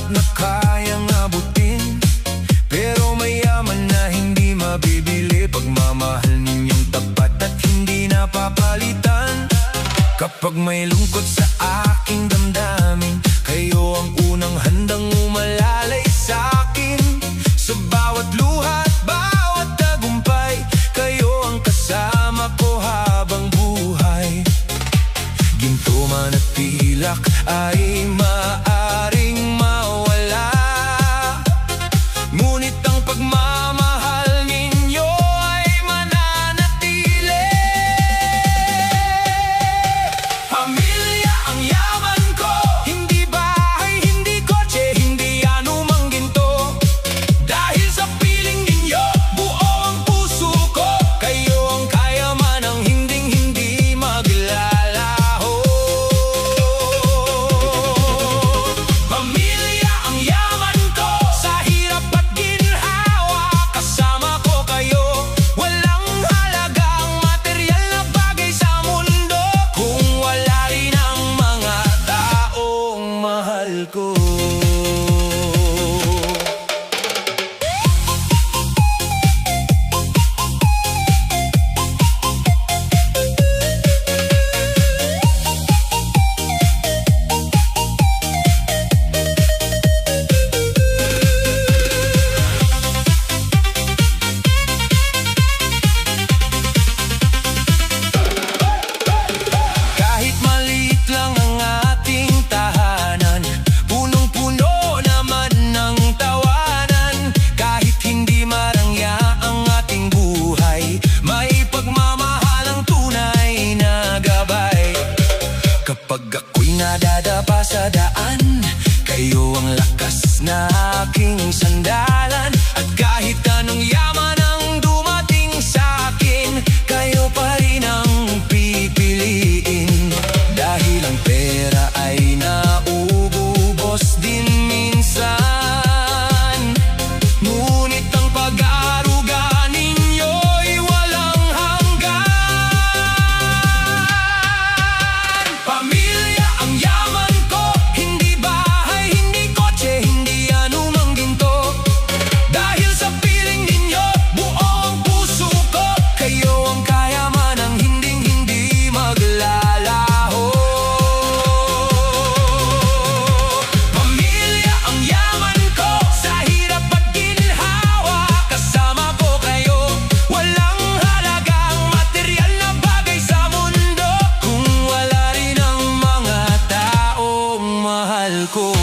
na kayang abutin, pero mayaman na hindi mabibili. Pagmamahal ninyong tapat at hindi napapalitan. Kapag may lungkot sa aking damdamin, kayo ang unang handang umalalay sa'kin. Sa bawat luha at bawat tagumpay, kayo ang kasama ko habang buhay. Ginto man at pilak ay maaring mawala, ngunit ang pagmamahal ninyo ay mananatili. Pamilya ang yaman ko, hindi bahay, hindi kotse, hindi anumang ginto. Dahil sa piling ninyo, buo ang puso ko. Kayo ang kayamanang hinding-hindi maglalaho. Pamilya ang yaman ko, sa hirap at ginhawa, kasama ko kayo. Walang halagang material na bagay sa mundo kung wala rin ang mga taong mahal ko. Kahit maliit lang ang ating tahanan, punong-puno naman ng tawanan. Kahit hindi marangya ang ating buhay, may pagmamahal ang tunay na gabay. Kapag ako'y nadadapa sa daan, kayo ang lakas na aking sandalan. At kahit anong yaman ang dumating sa'kin, kayo pa rin ang pipiliin. Dahil ang pera ay nauubos din minsan, ngunit ang pag-aaruga ninyo'y walang hanggan. Pamilya ang yaman ko, hindi bahay, hindi kotse, hindi anumang ginto. Dahil sa piling ninyo, buo ang puso ko. Kayo ang kayamanang hinding-hindi maglalaho. Pamilya ang yaman ko, sa hirap at ginhawa, kasama ko kayo. Walang halagang material na bagay sa mundo kung wala rin ang mga taong mahal ko.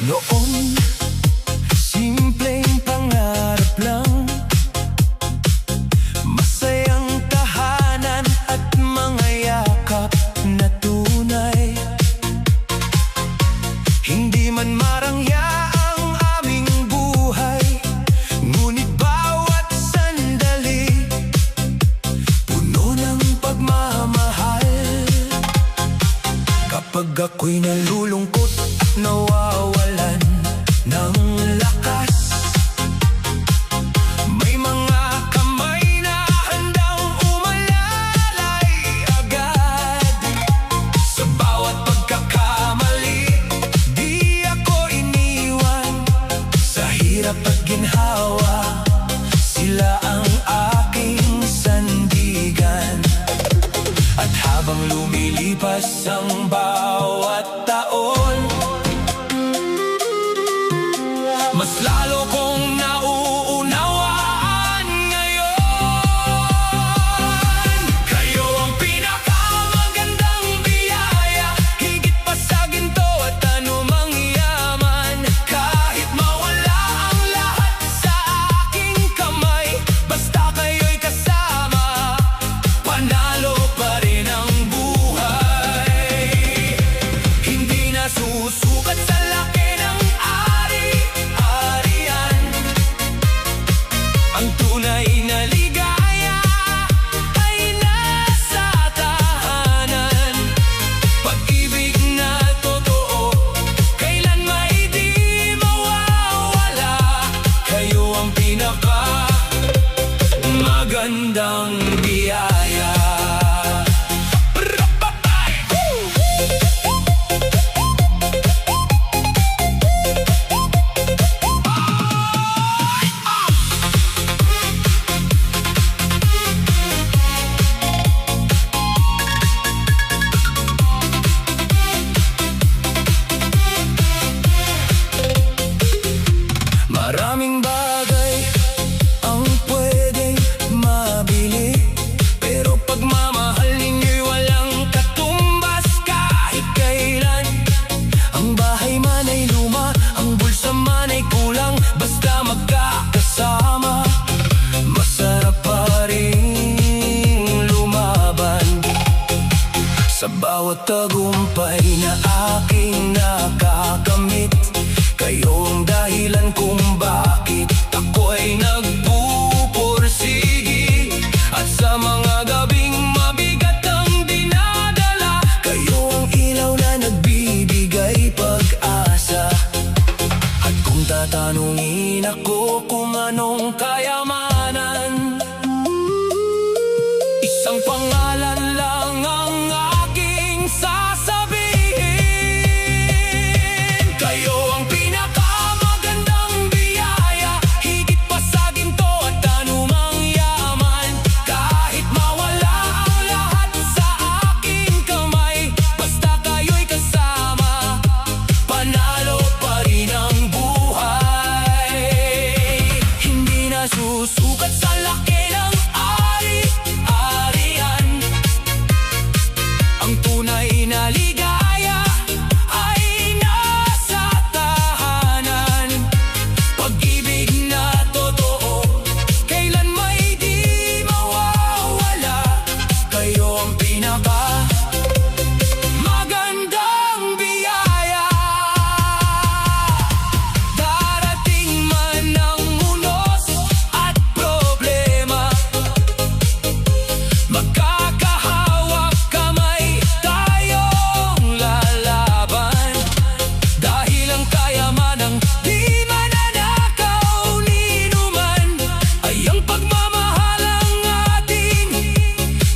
Noon, simpleng pangarap lang, masayang tahanan at mga yakap na tunay. Hindi man marangya ang aming buhay, ngunit bawat sandali puno ng pagmamahal. Kapag ako'y nalulungkot at nawawalan ng lakas, may mga kamay na handang umalalay. bigas ang bawat taon. Mas lalo kong nauunawaan ngayon. Kayo ang pinakamagandang biyaya, higit pa sa ginto at anumang yaman. Kahit mawala ang lahat sa aking kamay, basta kayo'y kasama, panalo pa rin ang buhay. Hindi na susukat sa laki ng ari-arian. Ang tunay na ligaya ay nasa tahanan. Pag-ibig na totoo, kailan may di mawawala. Kayo ang magandang biyaya. Maraming bagay ang pwedeng mabili, pero pagmamahal ninyo'y walang katumbas kahit kailan. Ang bahay man ay luma, ang bulsa man ay kulang, basta magkakasama, masarap pa rin lumaban. Sa bawat tagumpay na aking nakakamit, kayo ang dahilan kung bakit ako'y nagpupursigi. At sa mga gabing mabigat ang dinadala, kayo ang ilaw na nagbibigay pag-asa. At kung tatanungin ako kung anong kayamanan, isang pangalan lang ang aking sasabihin. Kayo ang pinakamagandang biyaya, higit pa sa ginto at anumang yaman. Kahit mawala ang lahat sa aking kamay, basta kayo'y kasama, panalo pa rin ang buhay. Hindi na susukat sa laki ng ari-arian. Ang tunay na ligaya ay nasa tahanan. Pag-ibig na totoo, kailan may di mawawala. Kayo ang magandang biyaya. Darating man ang unos at problema, magkakahawak kamay tayong lalaban. Dahil ang kayamanang di mananakaw ni numan, ay ang pagmamahal ang ating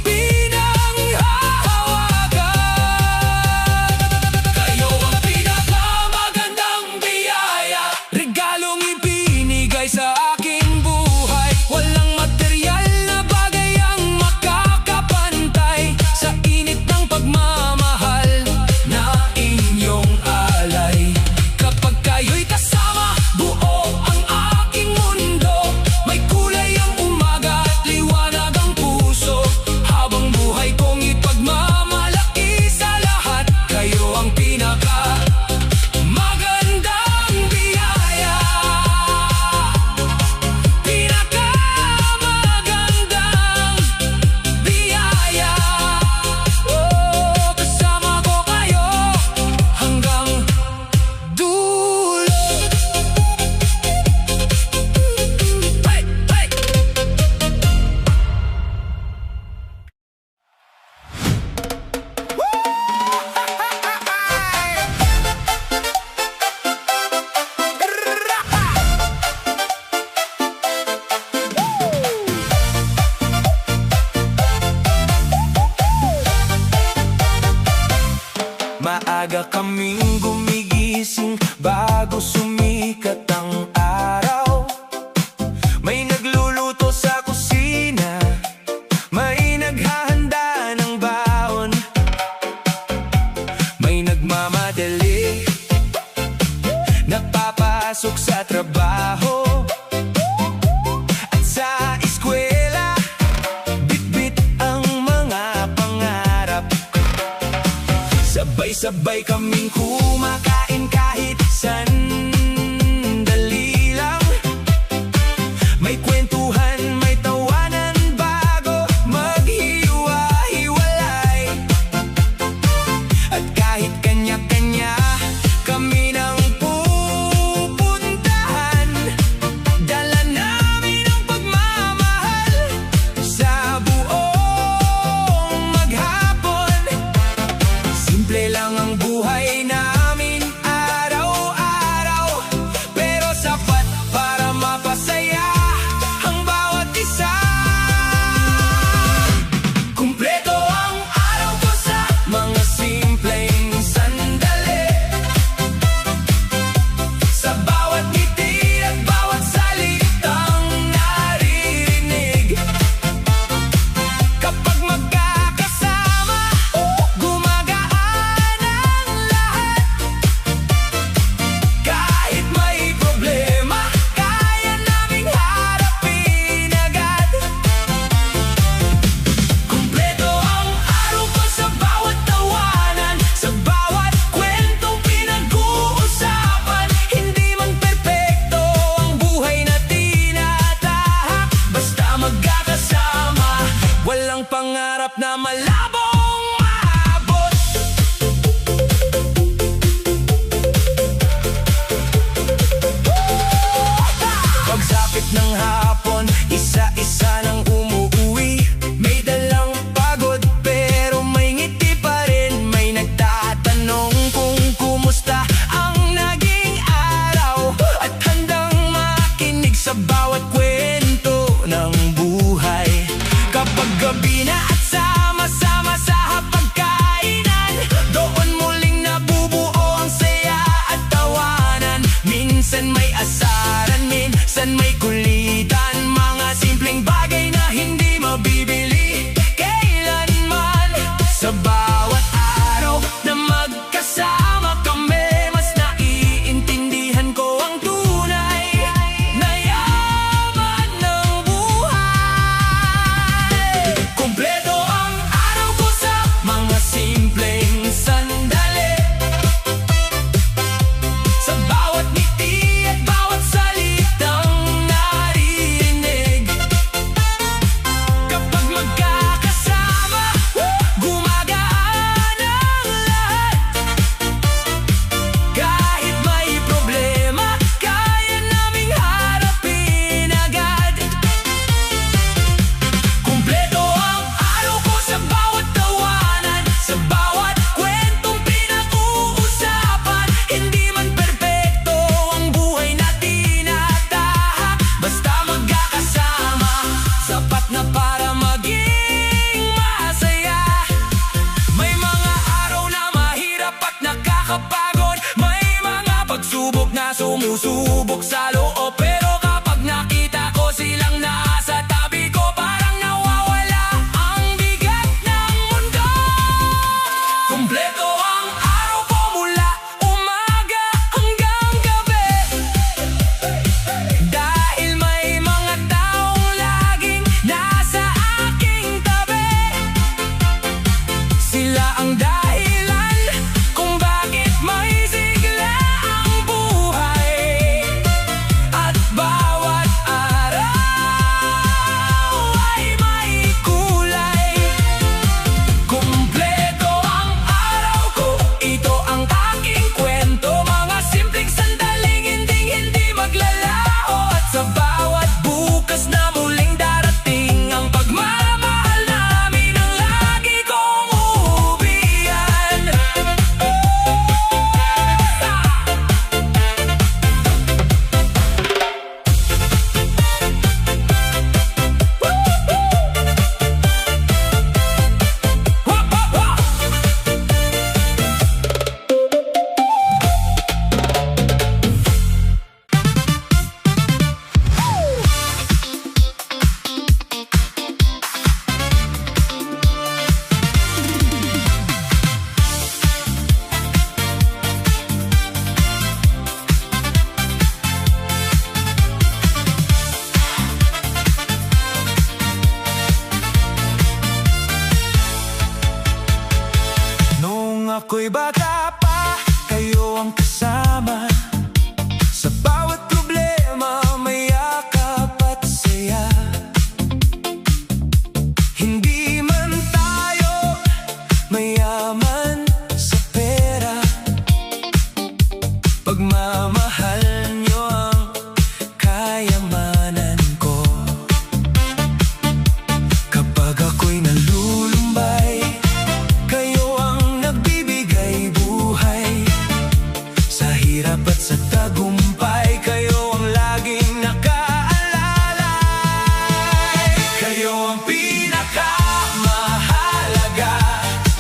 pinanghahawakan. Kayo ang pinakamagandang biyaya, regalong ibinigay sa aking buhay. Walang material na bagay ang makakapantay sa init ng pagmamahal na inyong alay. Kapag kayo'y kasama, buo ang aking mundo. May kulay ang umaga at liwanag ang puso. Habang buhay kong ipagmamalaki sa lahat, kayo ang magandang biyaya. Pinakamagandang biyaya. Oh, kasama ko kayo hanggang dulo. Hey, hey! Maaga kaming gumigising bago sumikat ang araw. May nagluluto sa kusina, may naghahanda ng baon. Sabay-sabay kaming kumakain kahit sandali lang. May kwentuhan, may tawanan bago maghiwa-hiwalay. At kahit kanya-kanya kami nang pupuntahan, dala namin ang pagmamahal sa buong maghapon. Simple lang ang buhay namin araw-araw, pero sapat para mapasaya ang bawat isa. Kumpleto ang araw ko sa mga simpleng sandali. Sa bawat ngiti at bawat salitang naririnig. Kapag magkakasama, gumagaan ang lahat. Kahit may problema, kaya naming harapin agad. Kumpleto ang araw ko sa bawat tawanan, sa bawat kwentong pinag-uusapan. Hindi man perpekto ang buhay na tinatahak, basta magkakasama, walang pangarap na malabong maabot. Pagsapit ng hapon, isa-isa nang umuuwi. May dalang pagod pero may ngiti pa rin. May nagtatanong kung kumusta ang naging araw, at handang makinig sa bawat kwento ng buhay. Kapag gabi na at sama-sama sa hapagkainan, doon muling nabubuo ang saya at tawanan. Minsan may asaran, minsan may kulitan, mga simpleng bagay na hindi mabibili kailanman. Sa bawat araw na magkasama kami, mas naiintindihan ko ang tunay na yaman ng buhay. Kumpleto ang araw ko sa mga simpleng sandali. Sa bawat ngiti at bawat salitang naririnig. Kapag magkakasama, gumagaan ang lahat. Kahit may problema, kaya naming harapin agad. Kumpleto ang araw ko sa bawat tawanan, sa bawat kwentong pinag-uusapan. Hindi man perpekto ang buhay na tinatahak, basta magkakasama, sapat na para maging masaya. May mga araw na mahirap at nakakapagod, may mga pagsubok na sumusubok sa loob. Pero kapag nakita ko silang nasa tabi ko, parang nawawala ang bigat ng mundo. Kumpleto ang araw ko mula umaga hanggang gabi, dahil may mga taong laging nasa aking tabi. Sila ang dahilan kung bakit may sigla ang buhay. At bawat araw ay may kulay. Kumpleto ang araw ko, ito ang aking kwento. Mga simpleng sandaling hindi maglalaho. At sa bawat bukas na muling darating, ang pagmamahal namin ang lagi kong uubiyan. ako'y bata pa, kayo ang kasama. Sa bawat problema, may yakap at saya. Hindi man tayo mayaman sa pera, pagmamahal nyo ang kayamanan ko. Kapag ako'y nalulumbay, kayo ang nagbibigay buhay. Sa hirap at sa tagumpay, kayo ang laging nakaalalay. Kayo ang pinakamahalaga,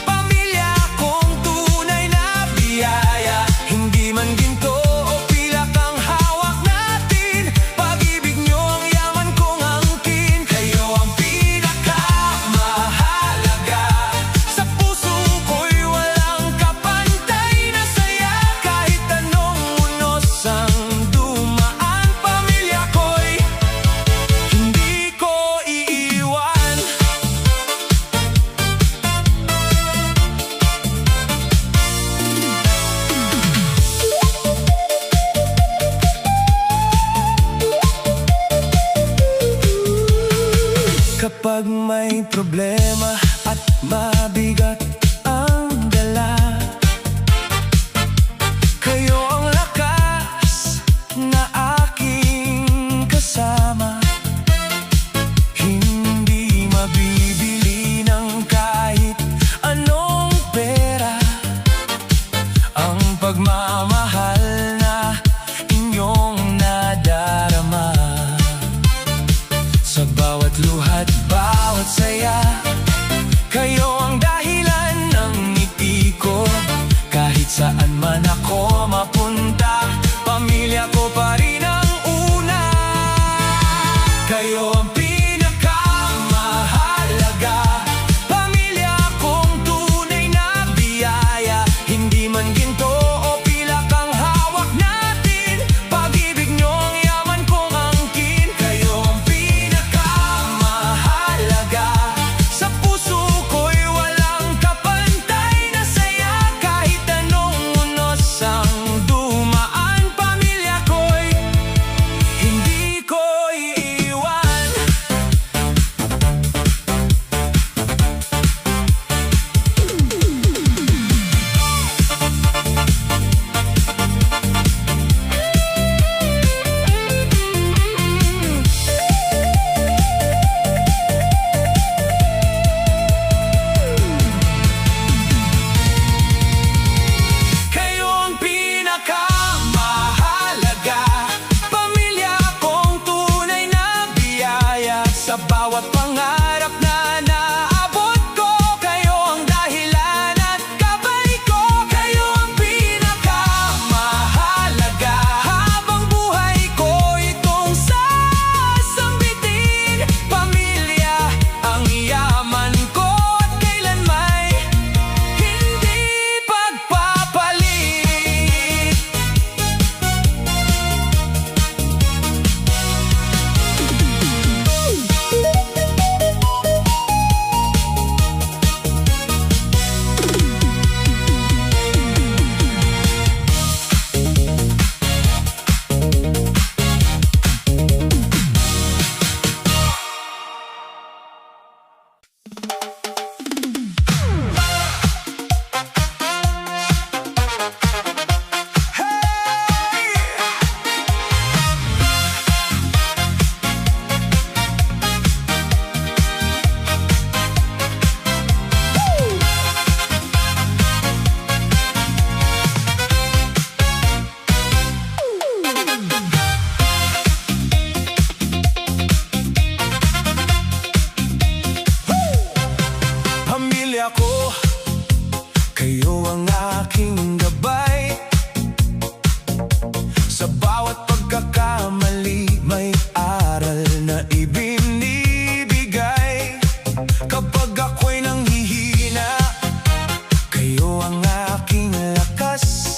pamilya kong tunay na biyaya. Hindi man ginto o pilak ang hawak natin, pag-ibig nyo ang yaman kong angkin. Kayo ang pinakamahalaga, sa puso ko'y walang kapantay na saya. Kahit anong unos ang dumaan, pamilya ko'y hindi ko iiwan. Kapag may problema at mabigat ang dala, kayo ang lakas na aking kasama. Hindi mabibili ng kahit anong pera ang pagmamahal na inyong nadarama. Sa bawat luha't bawat saya, kayo ang dahilan ng ngiti ko. Kahit saan man ako mapunta, pamilya ko pa rin ang una. Kayo ang pinakamahalaga, pamilya kong tunay na biyaya. Hindi man ginto o pilak ang hawak natin, pag-ibig nyo ang yaman kong angkin. Kayo ang pinakamahalaga, sa puso ko'y walang kapantay na saya. Kahit anong unos ang dumaan, pamilya ko'y hindi ko iiwan. Kayo ang pinakamahalaga, pamilya kong tunay na biyaya. Sa bawat pangarap na naabot ko, kayo ang dahilan at gabay ko. Kayo ang pinakamahalaga, habang buhay ko itong sasambitin. Pamilya ang yaman ko at kailan may hindi pagpapalit. Pamilya ko, kayo ang aking gabay. Sa bawat pagkakamali, may aral na ibinibigay. Kapag ako'y nanghihina, kayo ang aking lakas.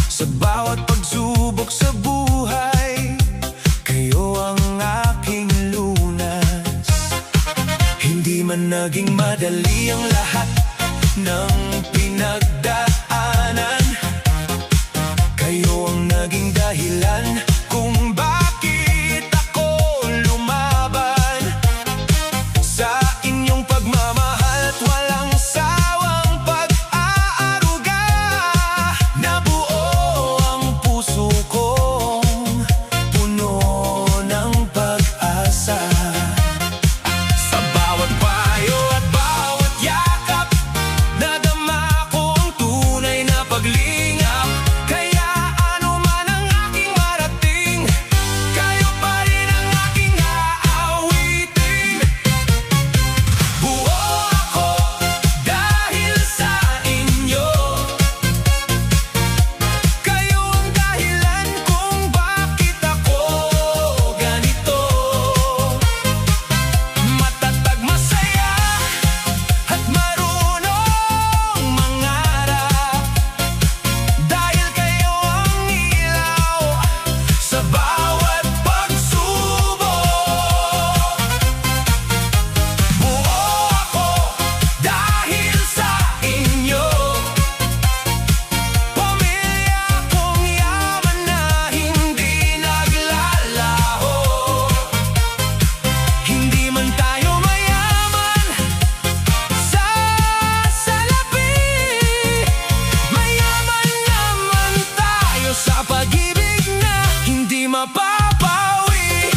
Sa bawat pagsubok sa buhay, kayo ang aking lunas. Hindi man naging madali ang lahat ng pinagdaanan. Kayo ang naging dahilan kung bakit ako lumaban. Sa inyong pagmamahal at walang sawang pag-aaruga, nabuo ang puso kong puno ng pag-asa. Sa bawat payo at bawat yakap, nadama ko ang tunay na paglingap. Kaya ano man ang aking marating, kayo pa rin ang aking aawitin. Buo ako dahil sa inyo. Kayo ang dahilan kung bakit ako ganito. Matatag, masaya at marunong mangarap. Dahil kayo ang ilaw sa bawat pagsubok. Buo ako dahil sa inyo. Pamilya kong yaman na hindi naglalaho. Hindi man tayo mayaman sa salapi, mayaman naman tayo sa pag-ibig na hindi mapapawi.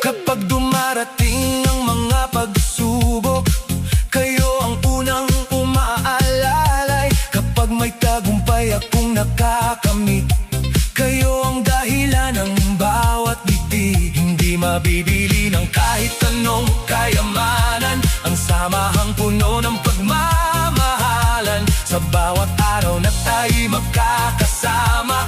Kapag dumarating ang mga pagsubok, kayo ang unang umaalalay. Kapag may tagumpay akong nakakamit, kayo ang dahilan ng bawat biti. Hindi mabibili ng kahit anong kayamanan ang samahang puno ng pagmamahalan. Sa bawat araw na tayo'y magkakasama,